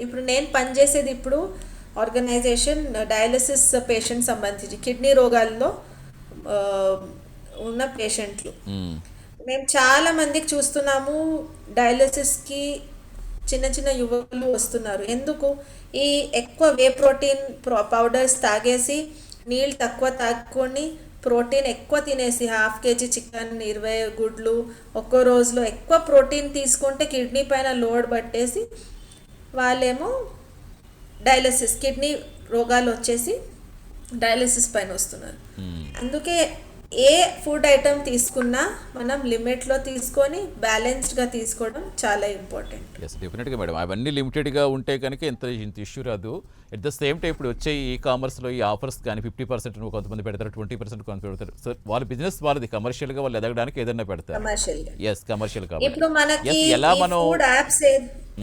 ఇప్పుడు నేను పనిచేసేది ఇప్పుడు ఆర్గనైజేషన్ డయాలసిస్ పేషెంట్ సంబంధించి కిడ్నీ రోగాల్లో ఉన్న పేషెంట్లు. మేము చాలా మందికి చూస్తున్నాము డయాలసిస్కి చిన్న చిన్న యువకులు వస్తున్నారు. ఎందుకు? ఈ ఎక్కువ వే ప్రోటీన్ పౌడర్స్ తాగేసి నీళ్ళు తక్కువ తాగుకొని ప్రోటీన్ ఎక్కువ తినేసి 1/2 kg చికెన్, 20 గుడ్లు ఒక్కో రోజులో ఎక్కువ ప్రోటీన్ తీసుకుంటే కిడ్నీ పైన లోడ్ పట్టేసి వాళ్ళేమో డయాలసిస్ కిడ్నీ రోగాలు వచ్చేసి డయాలసిస్ పైన వస్తున్నారు. అందుకే ఏ ఫుడ్ ఐటమ్ తీసుకున్నా మనం లిమిట్లో తీసుకొని బ్యాలెన్స్డ్గా తీసుకోవడం చాలా ఇంపార్టెంట్. ఎస్ డెఫినెట్గా మేడం, అవన్నీ లిమిటెడ్గా ఉంటే కనుక ఇంత ఇష్యూ రాదు. ఎట్ ద సేమ్ టైం ఇప్పుడు వచ్చే ఈ కామర్స్లో ఈ ఆఫర్స్ కానీ 50% కొంతమంది పెడతారు, 20% కొంత పెడతారు. సో వాళ్ళ బిజినెస్ వాళ్ళది, కమర్షియల్గా వాళ్ళు ఎదగడానికి ఏదైనా పెడతారు. కమర్షియల్గా ఎస్ కమర్షియల్ కాబట్టి ఇప్పుడు మనకి ఎస్ ఎలా మనం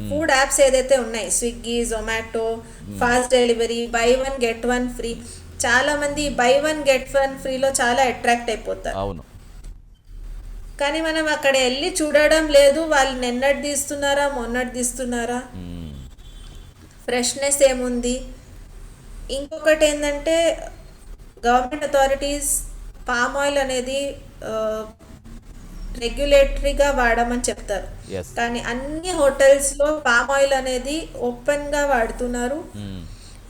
ఫుడ్ యాప్స్ ఏదైతే ఉన్నాయి, Swiggy, Zomato, fast delivery, by one get one free, చాలా మంది బై వన్ గెట్ వన్ ఫ్రీలో చాలా అట్రాక్ట్ అయిపోతారు. అవును కానీ మనం అక్కడ వెళ్ళి చూడడం లేదు, వాళ్ళు నిన్నటి తీస్తున్నారా మొన్నటి తీస్తున్నారా, ఫ్రెష్నెస్ ఏముంది. ఇంకొకటి ఏంటంటే గవర్నమెంట్ అథారిటీస్ పామ్ ఆయిల్ అనేది రెగ్యులేటరీగా వాడమని చెప్తారు, ఎస్ కానీ అన్ని హోటల్స్లో పామ్ ఆయిల్ అనేది ఓపెన్గా వాడుతున్నారు.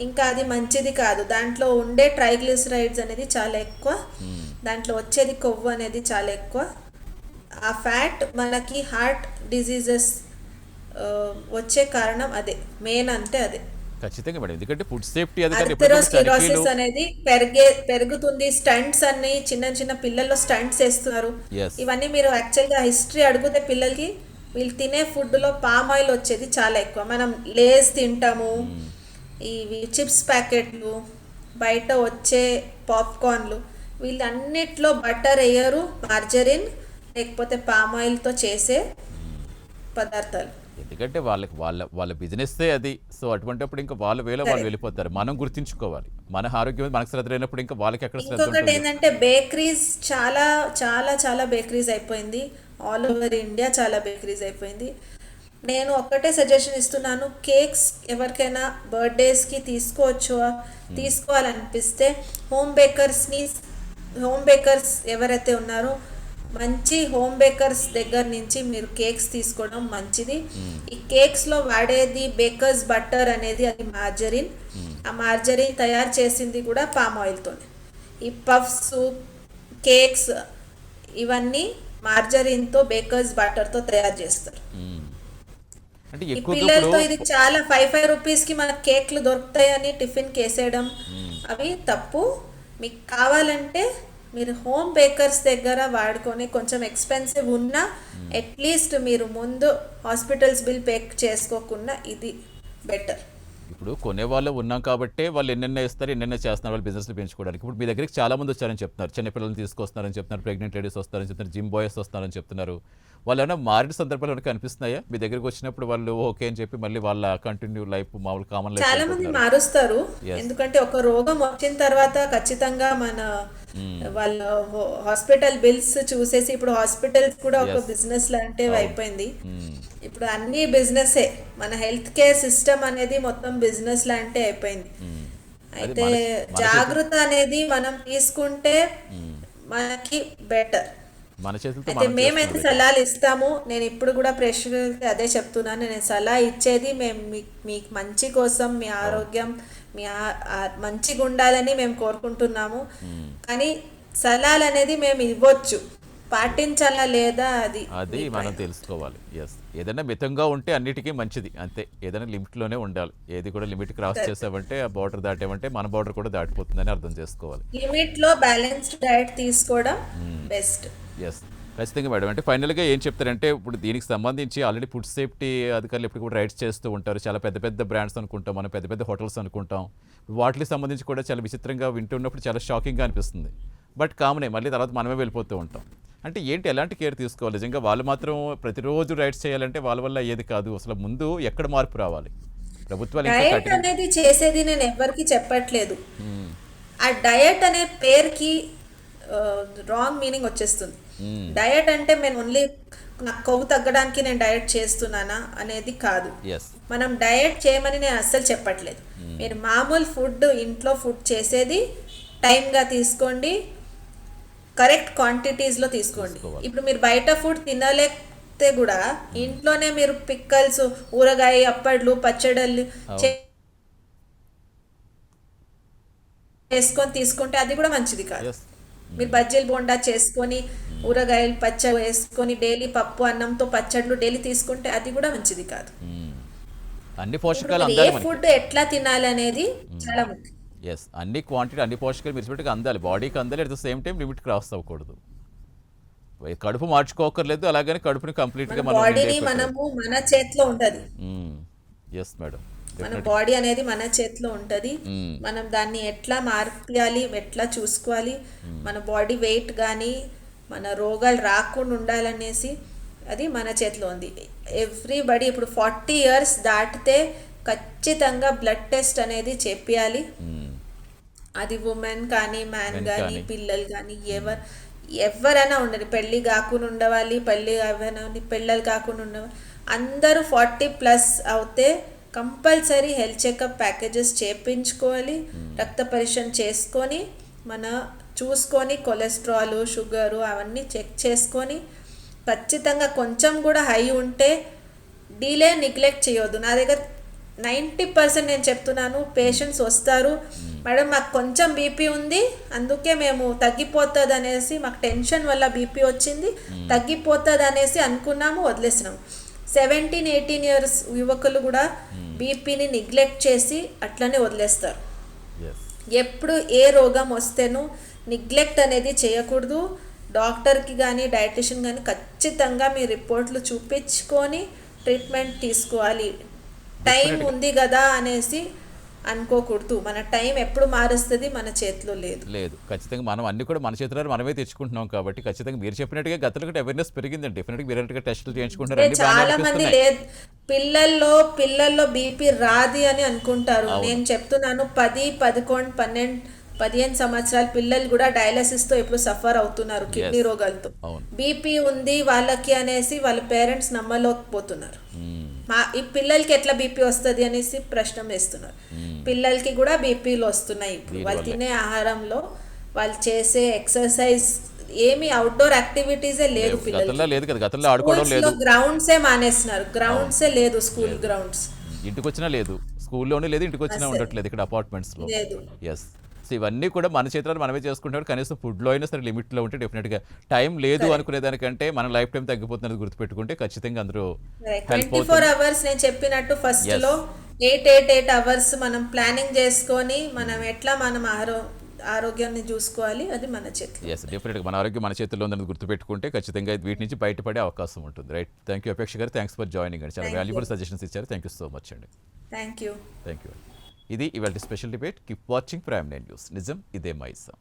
ఇంకా అది మంచిది కాదు. దాంట్లో ఉండే ట్రైగ్లిసరైడ్స్ అనేది చాలా ఎక్కువ, దాంట్లో వచ్చేది కొవ్వు అనేది చాలా ఎక్కువ. ఆ ఫ్యాట్ మనకి హార్ట్ డిజీజెస్ వచ్చే కారణం అదే, మెయిన్ అంటే అదే. ఖచ్చితంగా మేడం, ఎందుకంటే ఫుడ్ సేఫ్టీ అది కానీ అథెరోస్క్లెరోసిస్ అనేది పెరుగుతుంది. స్టంట్స్ అన్ని చిన్న చిన్న పిల్లల్లో స్టంట్స్ వేస్తున్నారు. Yes. ఇవన్నీ మీరు యాక్చువల్గా హిస్టరీ అడిగితే పిల్లలకి వీళ్ళు తినే ఫుడ్లో పామ్ ఆయిల్ వచ్చేది చాలా ఎక్కువ. మనం లేస్ తింటాము, ఇవి చిప్స్ ప్యాకెట్లు, బయట వచ్చే పాప్కార్న్లు, వీళ్ళన్నిట్లో బటర్ వేయరు, మార్జరిన్ లేకపోతే పామ్ ఆయిల్తో చేసే పదార్థాలు. ఎందుకంటే వాళ్ళకి వాళ్ళ బిజినెస్సే అది. సో అటువంటిప్పుడు ఇంకా వాళ్ళ వేలో వాళ్ళు వెళ్ళిపోతారు. మనం గుర్తించుకోవాలి, మన ఆరోగ్యం మనకు శ్రద్ధ లేనప్పుడు ఇంకా వాళ్ళకి ఎక్కడ శ్రద్ధ ఇంకొకటి ఉంటుంది. ఏంటంటే బేకరీస్ చాలా చాలా చాలా బేకరీస్ అయిపోయింది, ఆల్ ఓవర్ ఇండియా చాలా బేకరీస్ అయిపోయింది. నేను ఒక్కటే సజెషన్ ఇస్తున్నాను, కేక్స్ ఎవరికైనా బర్త్డేస్కి తీసుకోవాలనిపిస్తే హోమ్ బేకర్స్ ఎవరైతే ఉన్నారో మంచి హోమ్ బేకర్స్ దగ్గర నుంచి మీరు కేక్స్ తీసుకోవడం మంచిది. ఈ కేక్స్లో వాడేది బేకర్స్ బటర్ అనేది అది మార్జరిన్. ఆ మార్జరిన్ తయారు చేసింది కూడా పామ్ ఆయిల్తోనే. ఈ పఫ్స్, కేక్స్ ఇవన్నీ మార్జరిన్తో, బేకర్స్ బటర్తో తయారు చేస్తారు. అంటే ఈ ఎక్కువగా పిల్లలతో ఇప్పుడు ఇది చాలా 5 రూపీస్కి మనకు కేక్లు దొరుకుతాయని టిఫిన్ కేసేయడం అవి తప్పు. మీకు కావాలంటే మీరు హోమ్ బేకర్స్ దగ్గర వాడుకొని, కొంచెం ఎక్స్పెన్సివ్ ఉన్నా అట్లీస్ట్ మీరు ముందు హాస్పిటల్స్ బిల్ పే చేసుకోకుండా ఇది బెటర్. ఇప్పుడు కొనేవాళ్ళు ఉన్నాం కాబట్టి వాళ్ళు ఎన్నెన్నో ఇస్తారు, ఎన్నెన్నో చేస్తున్నారు వాళ్ళు బిజినెస్లు పెంచుకోవడానికి. ఇప్పుడు మీ దగ్గరికి చాలా మంది వచ్చారని చెప్తున్నారు, చిన్నపిల్లల్ని తీసుకొస్తున్నారని చెప్తున్నారు, ప్రెగ్నెంట్ లేడీస్ వస్తారని చెప్తున్నారు, జిమ్ బాయ్స్ వస్తారని చెప్తున్నారు. వాళ్ళు ఏమైనా మారిన సందర్భాలు ఏమైనా కనిపిస్తున్నాయా మీ దగ్గరికి వచ్చినప్పుడు? వాళ్ళు ఓకే అని చెప్పి మళ్ళీ వాళ్ళ కంటిన్యూ లైఫ్, మామూలు కామన్ లైఫ్ చాలా మంది మారుస్తారు. Yes. ఎందుకంటే ఒక రోగం వచ్చిన తర్వాత ఖచ్చితంగా వాళ్ళ హాస్పిటల్ బిల్స్ చూసేసి, ఇప్పుడు హాస్పిటల్స్ కూడా ఒక Yes. బిజినెస్ లాంటివి అయిపోయింది. ఇప్పుడు అన్ని బిజినెస్సే, మన హెల్త్ కేర్ సిస్టమ్ అనేది మొత్తం బిజినెస్ లాంటి అయిపోయింది. అయితే జాగ్రత్త అనేది మనం తీసుకుంటే మనకి బెటర్. మన చేతులతో అయితే మనం మేమైతే చేసుకున్నది. సలహాలు ఇస్తాము. నేను ఇప్పుడు కూడా ప్రేక్షకులకి అదే చెప్తున్నాను, నేను సలహా ఇచ్చేది మేము మీకు మంచి కోసం, మీ ఆరోగ్యం మంచిగా ఉండాలని మేము కోరుకుంటున్నాము. కానీ సలహాలు అనేది మేము ఇవ్వచ్చు, పాటించాలా లేదా అది మనం తెలుసుకోవాలి. ఎస్, ఏదైనా మితంగా ఉంటే అన్నిటికీ మంచిది, అంతే. ఏదైనా లిమిట్లోనే ఉండాలి. ఏది కూడా లిమిట్ క్రాస్ చేసామంటే, ఆ బార్డర్ దాటామంటే మన బార్డర్ కూడా దాటిపోతుందని అర్థం చేసుకోవాలి. లిమిట్లో బ్యాలెన్స్డ్ డైట్ తీసుకోవడం బెస్ట్. ఎస్, ఖచ్చితంగా మేడం. అంటే ఫైనల్గా ఏం చెప్తారంటే, ఇప్పుడు దీనికి సంబంధించి ఆల్రెడీ ఫుడ్ సేఫ్టీ అధికారులు ఎప్పుడు కూడా రైడ్స్ చేస్తూ ఉంటారు. చాలా పెద్ద పెద్ద బ్రాండ్స్ అనుకుంటాం, మనం పెద్ద పెద్ద హోటల్స్ అనుకుంటాం. వాటికి సంబంధించి కూడా చాలా విచిత్రంగా వింటున్నప్పుడు చాలా షాకింగ్గా అనిపిస్తుంది. బట్ కామనే, మళ్ళీ తర్వాత మనమే వెళ్ళిపోతూ ఉంటాం. అంటే ఏంటి, ఎలాంటి కేర్ తీసుకోవాలి? నిజంగా వాళ్ళు మాత్రం ప్రతిరోజు రైడ్స్ చేయాలంటే వాళ్ళ వల్ల అయ్యేది కాదు. అసలు ముందు ఎక్కడ మార్పు రావాలి? ప్రభుత్వాలు ఇంకా డయట్ కఠిన అనేది చేసేది నేను ఎవరికి చెప్పట్లేదు. ఆ డయట్ అనే పేరుకి రాంగ్ మీనింగ్ వచ్చేస్తుంది. డయట్ అంటే నేను ఓన్లీ నాకు కొవ్వు తగ్గడానికి నేను డయట్ చేస్తున్నానా అనేది కాదు. ఎస్, మనం డయట్ చేయమని నేను అస్సలు చెప్పట్లేదు. మీరు మామూలు ఫుడ్, ఇంట్లో ఫుడ్ చేసేది టైంగా తీసుకోండి, కరెక్ట్ క్వాంటిటీస్లో తీసుకోండి. ఇప్పుడు మీరు బయట ఫుడ్ తినలేకపోతే కూడా ఇంట్లోనే మీరు పిక్కల్స్, ఊరగాయ, అప్పడ్లు, పచ్చడలు చేసుకొని తీసుకుంటే అది కూడా మంచిది కాదు. ఎస్, మీరు బజ్జీలు బోండా చేసుకొని, ఊరగాయలు పచ్చడి వేసుకొని, డైలీ పప్పు అన్నంతో పచ్చళ్ళు డైలీ తీసుకుంటే అది కూడా మంచిది కాదు. అన్ని పోషకాలు ఇప్పుడు అందాలి ఏ మనకి. ఫుడ్ ఎట్లా తినాలి అనేది చాలా ముఖ్యం. ఎస్, అన్ని క్వాంటిటీ అన్ని పోషకాలు మీరు చెప్పినట్టుగా అందాలి, బాడీకి అందాలి, at the same time limit cross అవ్వకూడదు. కడుపు మార్చుకోకర్లేదు, అలాగని కడుపుని కంప్లీట్గా మన మనం బాడీని మనము మన చేతిలో ఉంటది. Yes madam. మన బాడీ అనేది మన చేతిలో ఉంటది. మనం దాన్ని ఎట్లా మార్పియాలి, ఎట్లా చూసుకోవాలి, మన బాడీ వెయిట్ కానీ మన రోగాలు రాకుండా ఉండాలనేసి అది మన చేతిలో ఉంది. ఎవ్రీబడి ఇప్పుడు 40 years దాటితే ఖచ్చితంగా బ్లడ్ టెస్ట్ అనేది చేపియాలి. అది ఉమెన్ కానీ మ్యాన్ కానీ పిల్లలు కానీ ఎవరైనా ఉండని, పెళ్ళి కాకుండా ఉండవాలి, పిల్లలు కాకుండా ఉండవాలి, అందరూ 40+ అవుతే కంపల్సరీ హెల్త్ చెకప్ ప్యాకేజెస్ చేయించుకోవాలి. రక్త పరీక్ష చేసుకొని చూసుకొని కొలెస్ట్రాల్ షుగరు అవన్నీ చెక్ చేసుకొని ఖచ్చితంగా కొంచెం కూడా హై ఉంటే డీలే నెగ్లెక్ట్ చేయొద్దు. నా దగ్గర 90% నేను చెప్తున్నాను, పేషెంట్స్ వస్తారు, మేడం మాకు కొంచెం బీపీ ఉంది, అందుకే మేము తగ్గిపోతుంది అనేసి, మాకు టెన్షన్ వల్ల బీపీ వచ్చింది, తగ్గిపోతుంది అనేసి అనుకున్నాము, వదిలేసినాము. 17-18 years యువకులు కూడా బీపీని నెగ్లెక్ట్ చేసి అట్లనే వదిలేస్తారు. ఎప్పుడు ఏ రోగం వస్తేనూ నెగ్లెక్ట్ అనేది చేయకూడదు. డాక్టర్కి కానీ డైటీషియన్ కానీ ఖచ్చితంగా మీ రిపోర్ట్లు చూపించుకొని ట్రీట్మెంట్ తీసుకోవాలి. టైం ఉంది కదా అనేసి అనుకోకూడదు. మన టైం ఎప్పుడు మారుస్తుంది మన చేతిలో లేదు. ఖచ్చితంగా మనం అన్ని కూడా మన చేతిలో మనమే తెచ్చుకుంటున్నాం కాబట్టి ఖచ్చితంగా మీరు చెప్పినట్టుగా గతంలో అవేర్నెస్ పెరిగిందండి. డెఫినెట్గా మీరు టెస్టులు చేయించుకుంటారు. చాలా మంది లేదు, పిల్లల్లో బీపీ రాది అని అనుకుంటారు. నేను చెప్తున్నాను 10, 11, 15 సంవత్సరాల పిల్లలు కూడా డయాలసిస్తో ఇప్పుడు సఫర్ అవుతున్నారు, కిడ్నీ రోగాలతో. బీపీ ఉంది వాళ్ళకి అనేసి వాళ్ళ పేరెంట్స్ నమ్మలేకపోతున్నారు. ఈ పిల్లలకి ఎట్లా బీపీ వస్తుంది అనేసి ప్రశ్న వేస్తున్నారు. పిల్లలకి కూడా బీపీలు వస్తున్నాయి ఇప్పుడు. వాళ్ళు తినే ఆహారంలో, వాళ్ళు చేసే ఎక్సర్సైజ్, ఏమి అవుట్డోర్ యాక్టివిటీసే లేదు పిల్లలు. గ్రౌండ్సే మానేస్తున్నారు, గ్రౌండ్సే లేదు, స్కూల్ గ్రౌండ్స్. ఇంటికి వచ్చినా లేదు, స్కూల్లోనే లేదు, ఇంటికి వచ్చినా ఉండట్లేదు ఇక్కడ అపార్ట్మెంట్స్లో. ఎస్, సో ఇవన్నీ కూడా మన చేతుల్లో మనమే చేసుకుంటాం. కనీసం ఫుడ్లో అయినా సరే లిమిట్లో ఉంటే డెఫినెట్గా టైం లేదు అనుకునే దానికంటే మన లైఫ్ టైం తగ్గిపోతున్నది గుర్తుపెట్టుకుంటే ఖచ్చితంగా అందరూ 24 hours నేను చెప్పినట్టు ఫస్ట్లో 8 hours మనం ప్లానింగ్ చేసుకొని మనం ఎట్లా మనం ఆరోగ్యాన్ని చూసుకోవాలి, అది మన చేతిలో. ఎస్, డెఫినెట్గా మన ఆరోగ్యం మన చేతుల్లో ఉందని గుర్తుపెట్టుకుంటే ఖచ్చితంగా వీటి నుంచి బయటపడే అవకాశం ఉంటుంది. రైట్, థ్యాంక్ యూ అపేక్ష గారు, థ్యాంక్స్ ఫర్ జాయినింగ్ అండి. చాలా వాల్యుబుల్ సజెషన్స్ ఇచ్చారు. థ్యాంక్ యూ సో మచ్ అండి. Thank you. ఇది ఇవాళ special debate. Keep watching prime 9 news. నిజం ఇదే మైసం.